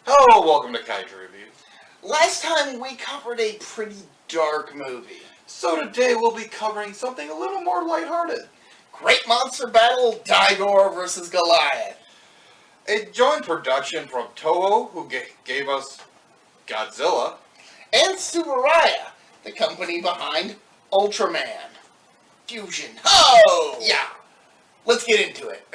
Hello, welcome to Kaiju Review. Last time we covered a pretty dark movie. So today we'll be covering something a little more lighthearted. Great monster battle, Dai Goro vs. Goliath. A joint production from Toho, who gave us Godzilla, and Tsuburaya, the company behind Ultraman. Fusion. Oh! Yeah. Let's get into it.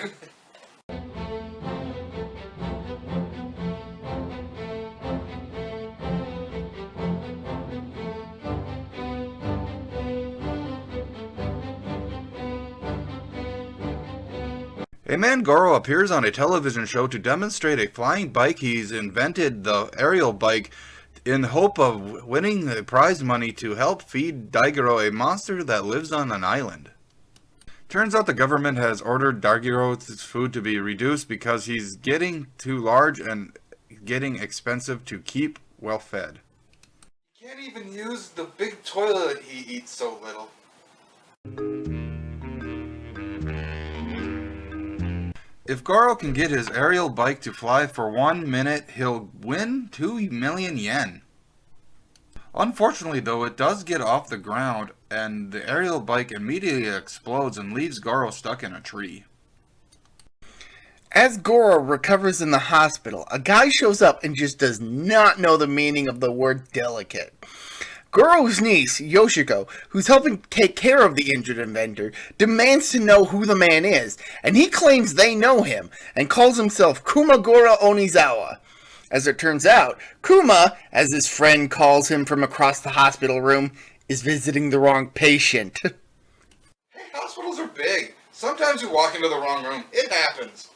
A man Goro appears on a television show to demonstrate a flying bike. He's invented the aerial bike in hope of winning the prize money to help feed Daigoro, a monster that lives on an island. Turns out the government has ordered Daigoro's food to be reduced because he's getting too large and getting expensive to keep well fed. He can't even use the big toilet, he eats so little. If Goro can get his aerial bike to fly for 1 minute, he'll win 2 million yen. Unfortunately though, it does get off the ground and the aerial bike immediately explodes and leaves Goro stuck in a tree. As Goro recovers in the hospital, a guy shows up and just does not know the meaning of the word delicate. Goro's niece, Yoshiko, who's helping take care of the injured inventor, demands to know who the man is, and he claims they know him, and calls himself Kumagura Onizawa. As it turns out, Kuma, as his friend calls him from across the hospital room, is visiting the wrong patient. Hey, hospitals are big. Sometimes you walk into the wrong room. It happens.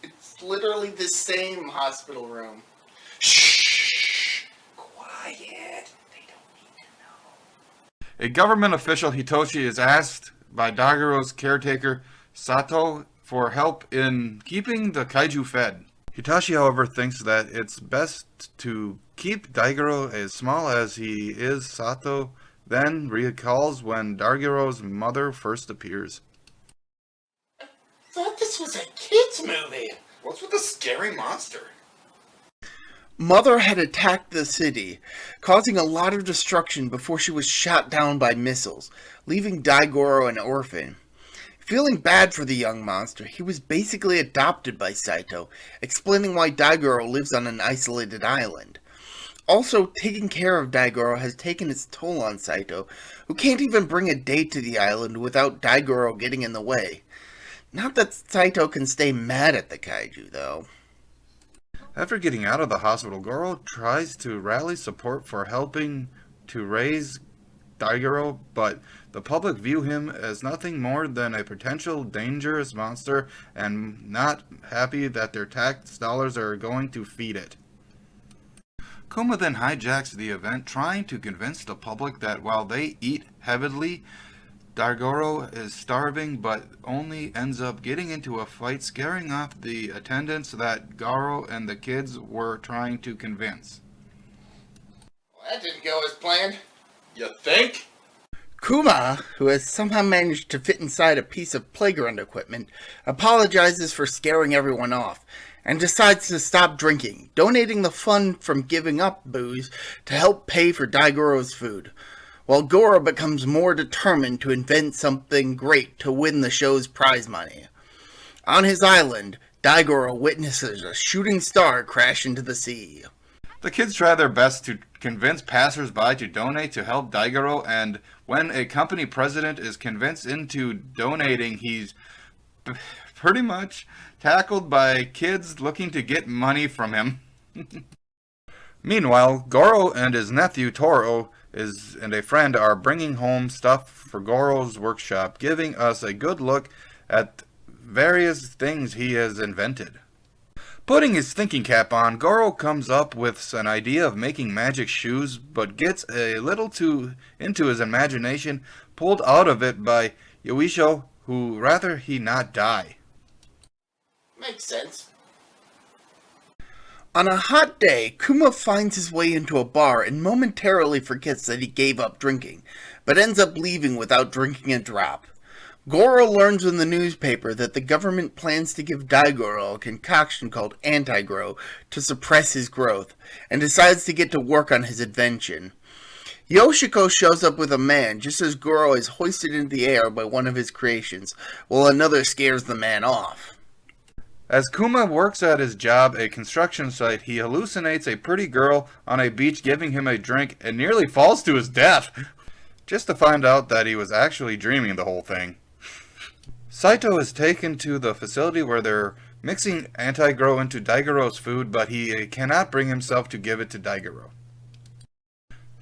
It's literally the same hospital room. Shh! Quiet. A government official, Hitoshi, is asked by Daigoro's caretaker, Sato, for help in keeping the kaiju fed. Hitoshi, however, thinks that it's best to keep Daigoro as small as he is. Sato then recalls when Daigoro's mother first appears. I thought this was a kid's movie. What's with the scary monster? Mother had attacked the city, causing a lot of destruction before she was shot down by missiles, leaving Daigoro an orphan. Feeling bad for the young monster, he was basically adopted by Saito, explaining why Daigoro lives on an isolated island. Also, taking care of Daigoro has taken its toll on Saito, who can't even bring a date to the island without Daigoro getting in the way. Not that Saito can stay mad at the kaiju, though. After getting out of the hospital, Goro tries to rally support for helping to raise Daigoro, but the public view him as nothing more than a potential dangerous monster and not happy that their tax dollars are going to feed it. Kuma then hijacks the event, trying to convince the public that while they eat heavily, Daigoro is starving, but only ends up getting into a fight, scaring off the attendants that Goro and the kids were trying to convince. Well, that didn't go as planned. You think? Kuma, who has somehow managed to fit inside a piece of playground equipment, apologizes for scaring everyone off, and decides to stop drinking, donating the fund from giving up booze to help pay for Daigoro's food. While Goro becomes more determined to invent something great to win the show's prize money. On his island, Daigoro witnesses a shooting star crash into the sea. The kids try their best to convince passers-by to donate to help Daigoro, and when a company president is convinced into donating, he's pretty much tackled by kids looking to get money from him. Meanwhile, Goro and his nephew Toro and a friend are bringing home stuff for Goro's workshop, giving us a good look at various things he has invented. Putting his thinking cap on, Goro comes up with an idea of making magic shoes, but gets a little too into his imagination, pulled out of it by Yoisho, who rather he not die. Makes sense. On a hot day, Kuma finds his way into a bar and momentarily forgets that he gave up drinking, but ends up leaving without drinking a drop. Goro learns in the newspaper that the government plans to give Daigoro a concoction called Anti-Grow to suppress his growth, and decides to get to work on his invention. Yoshiko shows up with a man just as Goro is hoisted into the air by one of his creations, while another scares the man off. As Kuma works at his job, a construction site, he hallucinates a pretty girl on a beach giving him a drink and nearly falls to his death, just to find out that he was actually dreaming the whole thing. Saito is taken to the facility where they're mixing Anti-Grow into Daigoro's food, but he cannot bring himself to give it to Daigoro.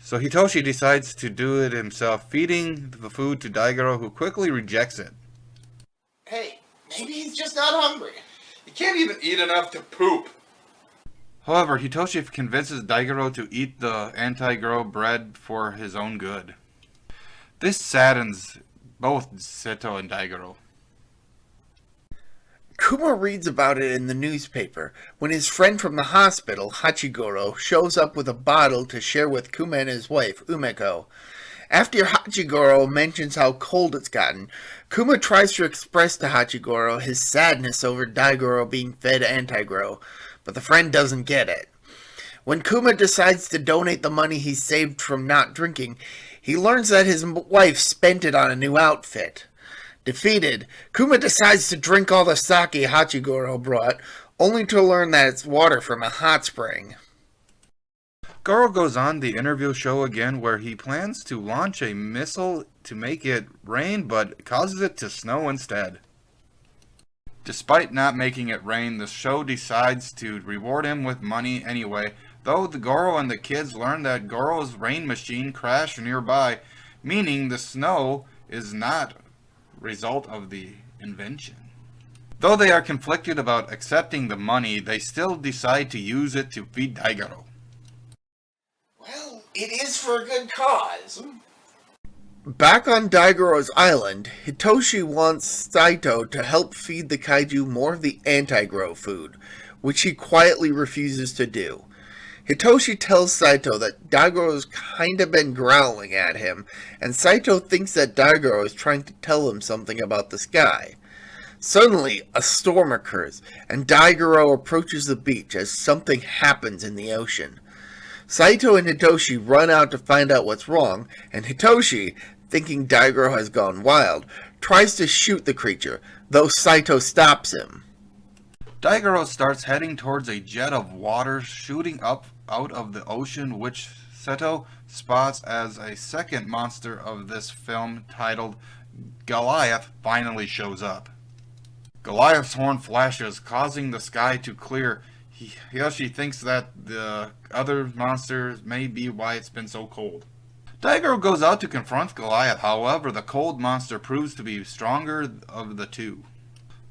So Hitoshi decides to do it himself, feeding the food to Daigoro, who quickly rejects it. Hey, maybe he's just not hungry. He can't even eat enough to poop. However, Hitoshi convinces Daigoro to eat the Anti-Grow bread for his own good. This saddens both Seto and Daigoro. Kuma reads about it in the newspaper when his friend from the hospital, Hachigoro, shows up with a bottle to share with Kuma and his wife, Umeko. After Hachigoro mentions how cold it's gotten, Kuma tries to express to Hachigoro his sadness over Daigoro being fed Anti-Grow, but the friend doesn't get it. When Kuma decides to donate the money he saved from not drinking, he learns that his wife spent it on a new outfit. Defeated, Kuma decides to drink all the sake Hachigoro brought, only to learn that it's water from a hot spring. Goro goes on the interview show again where he plans to launch a missile to make it rain, but causes it to snow instead. Despite not making it rain, the show decides to reward him with money anyway, though the Goro and the kids learn that Goro's rain machine crashed nearby, meaning the snow is not result of the invention. Though they are conflicted about accepting the money, they still decide to use it to feed Daigoro. Well, it is for a good cause. Back on Daigoro's island, Hitoshi wants Saito to help feed the Kaiju more of the Anti-Grow food, which he quietly refuses to do. Hitoshi tells Saito that Daigoro's kinda been growling at him, and Saito thinks that Daigoro is trying to tell him something about the sky. Suddenly, a storm occurs, and Daigoro approaches the beach as something happens in the ocean. Saito and Hitoshi run out to find out what's wrong, and Hitoshi, thinking Daigoro has gone wild, tries to shoot the creature, though Saito stops him. Daigoro starts heading towards a jet of water shooting up out of the ocean, which Seto spots as a second monster of this film titled Goliath finally shows up. Goliath's horn flashes, causing the sky to clear. Yoshi thinks that the other monsters may be why it's been so cold. Daigoro goes out to confront Goliath, however the cold monster proves to be stronger of the two.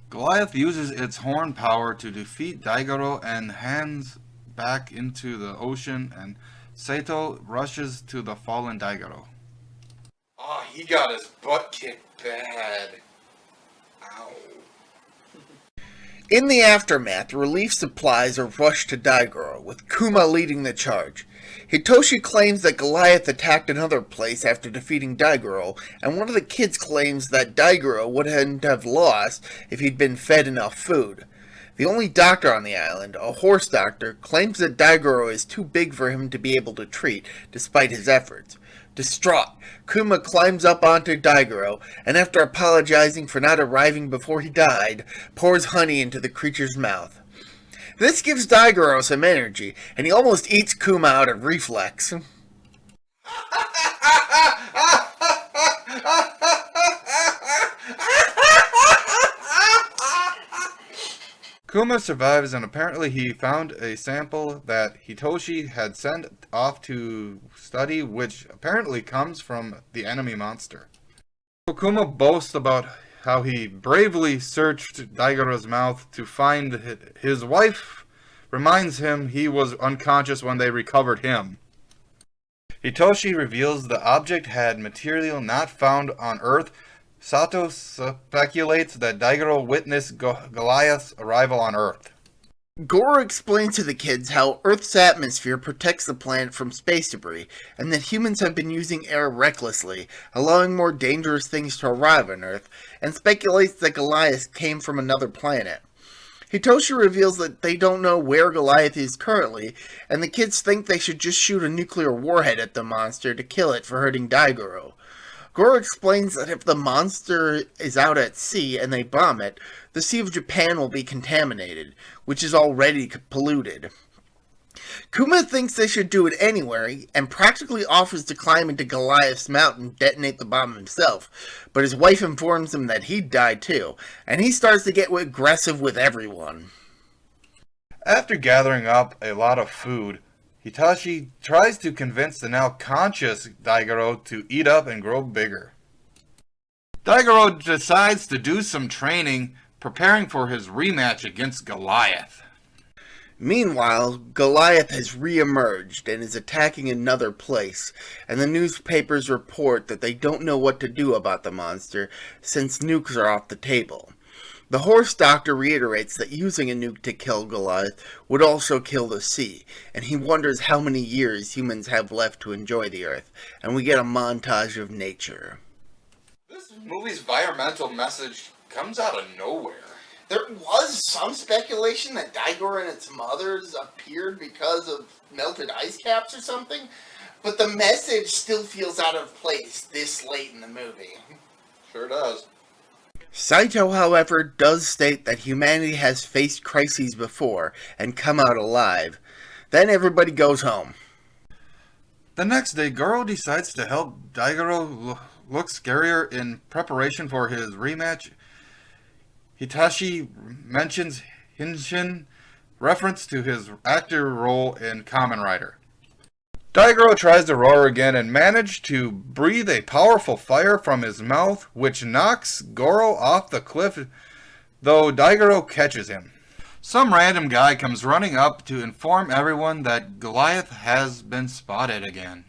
Goliath uses its horn power to defeat Daigoro and hands back into the ocean, and Saito rushes to the fallen Daigoro. Oh, he got his butt kicked bad. Ow. In the aftermath, relief supplies are rushed to Daigoro, with Kuma leading the charge. Hitoshi claims that Goliath attacked another place after defeating Daigoro, and one of the kids claims that Daigoro wouldn't have lost if he'd been fed enough food. The only doctor on the island, a horse doctor, claims that Daigoro is too big for him to be able to treat, despite his efforts. Distraught, Kuma climbs up onto Daigoro, and after apologizing for not arriving before he died, pours honey into the creature's mouth. This gives Daigoro some energy, and he almost eats Kuma out of reflex. Kuma survives, and apparently he found a sample that Hitoshi had sent off to study, which apparently comes from the enemy monster. Kuma boasts about how he bravely searched Daigoro's mouth to find his wife, reminds him he was unconscious when they recovered him. Hitoshi reveals the object had material not found on Earth. Sato speculates that Daigoro witnessed Goliath's arrival on Earth. Goro explains to the kids how Earth's atmosphere protects the planet from space debris, and that humans have been using air recklessly, allowing more dangerous things to arrive on Earth, and speculates that Goliath came from another planet. Hitoshi reveals that they don't know where Goliath is currently, and the kids think they should just shoot a nuclear warhead at the monster to kill it for hurting Daigoro. Goro explains that if the monster is out at sea and they bomb it, the Sea of Japan will be contaminated, which is already polluted. Kuma thinks they should do it anyway, and practically offers to climb into Goliath's mountain and detonate the bomb himself, but his wife informs him that he'd die too, and he starts to get aggressive with everyone. After gathering up a lot of food, Hitachi tries to convince the now conscious Daigoro to eat up and grow bigger. Daigoro decides to do some training, preparing for his rematch against Goliath. Meanwhile, Goliath has re-emerged and is attacking another place, and the newspapers report that they don't know what to do about the monster since nukes are off the table. The horse doctor reiterates that using a nuke to kill Goliath would also kill the sea, and he wonders how many years humans have left to enjoy the Earth, and we get a montage of nature. This movie's environmental message comes out of nowhere. There was some speculation that Daigoro and its mothers appeared because of melted ice caps or something, but the message still feels out of place this late in the movie. Sure does. Saito, however, does state that humanity has faced crises before and come out alive. Then everybody goes home. The next day, Goro decides to help Daigoro look scarier in preparation for his rematch. Hitachi mentions Hinshin, reference to his actor role in Kamen Rider. Daigoro tries to roar again and manages to breathe a powerful fire from his mouth, which knocks Goro off the cliff, though Daigoro catches him. Some random guy comes running up to inform everyone that Goliath has been spotted again.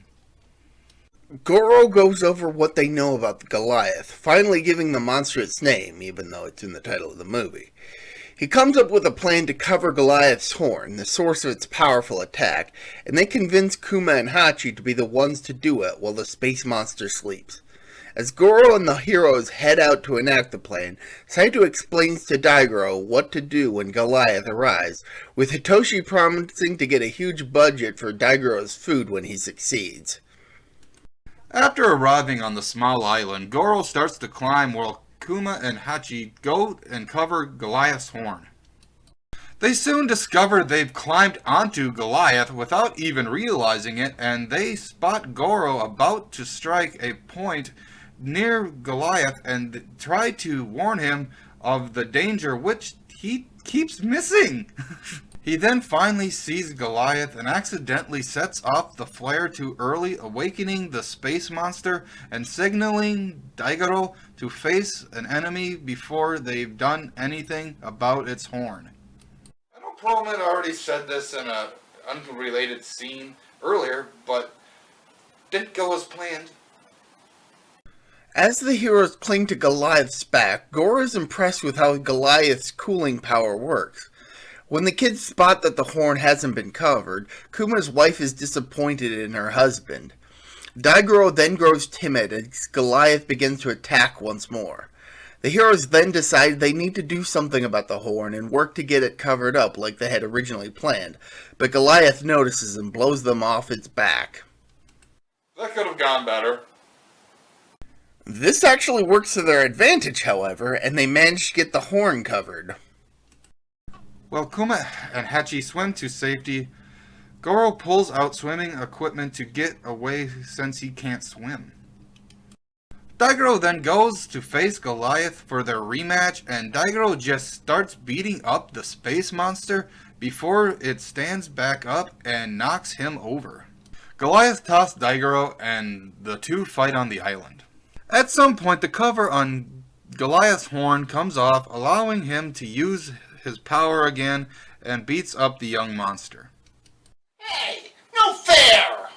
Goro goes over what they know about the Goliath, finally giving the monster its name, even though it's in the title of the movie. He comes up with a plan to cover Goliath's horn, the source of its powerful attack, and they convince Kuma and Hachi to be the ones to do it while the space monster sleeps. As Goro and the heroes head out to enact the plan, Saito explains to Daigoro what to do when Goliath arrives, with Hitoshi promising to get a huge budget for Daigoro's food when he succeeds. After arriving on the small island, Goro starts to climb while Kuma and Hachi go and cover Goliath's horn. They soon discover they've climbed onto Goliath without even realizing it, and they spot Goro about to strike a point near Goliath and try to warn him of the danger, which he keeps missing. He then finally sees Goliath and accidentally sets off the flare too early, awakening the space monster and signaling Daigoro to face an enemy before they've done anything about its horn. I know Perlman already said this in an unrelated scene earlier, but didn't go as planned. As the heroes cling to Goliath's back, Goro is impressed with how Goliath's cooling power works. When the kids spot that the horn hasn't been covered, Kuma's wife is disappointed in her husband. Daigoro then grows timid as Goliath begins to attack once more. The heroes then decide they need to do something about the horn and work to get it covered up like they had originally planned, but Goliath notices and blows them off its back. That could have gone better. This actually works to their advantage, however, and they manage to get the horn covered. While Kuma and Hachi swim to safety, Goro pulls out swimming equipment to get away since he can't swim. Daigoro then goes to face Goliath for their rematch, and Daigoro just starts beating up the space monster before it stands back up and knocks him over. Goliath tosses Daigoro and the two fight on the island. At some point, the cover on Goliath's horn comes off, allowing him to use his power again and beats up the young monster. Hey, no fair!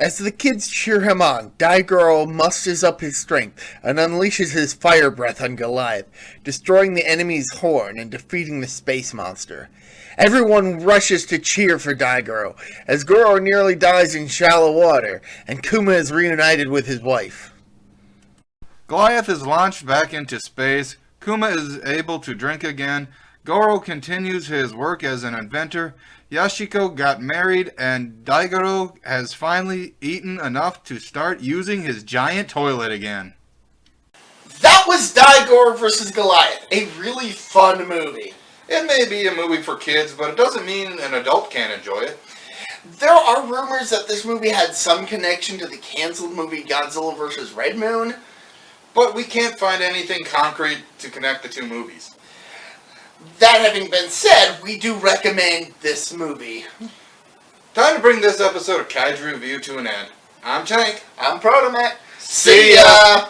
As the kids cheer him on, Dai Goro musters up his strength and unleashes his fire breath on Goliath, destroying the enemy's horn and defeating the space monster. Everyone rushes to cheer for Dai Goro, as Goro nearly dies in shallow water, and Kuma is reunited with his wife. Goliath is launched back into space. Kuma is able to drink again. Goro continues his work as an inventor. Yashiko got married, and Daigoro has finally eaten enough to start using his giant toilet again. That was Dai Goro vs. Goliath, a really fun movie. It may be a movie for kids, but it doesn't mean an adult can't enjoy it. There are rumors that this movie had some connection to the canceled movie Godzilla vs. Red Moon, But we can't find anything concrete to connect the two movies. That having been said, we do recommend this movie. Time to bring this episode of Kaiju Review to an end. I'm Tank. I'm Protomac. See ya!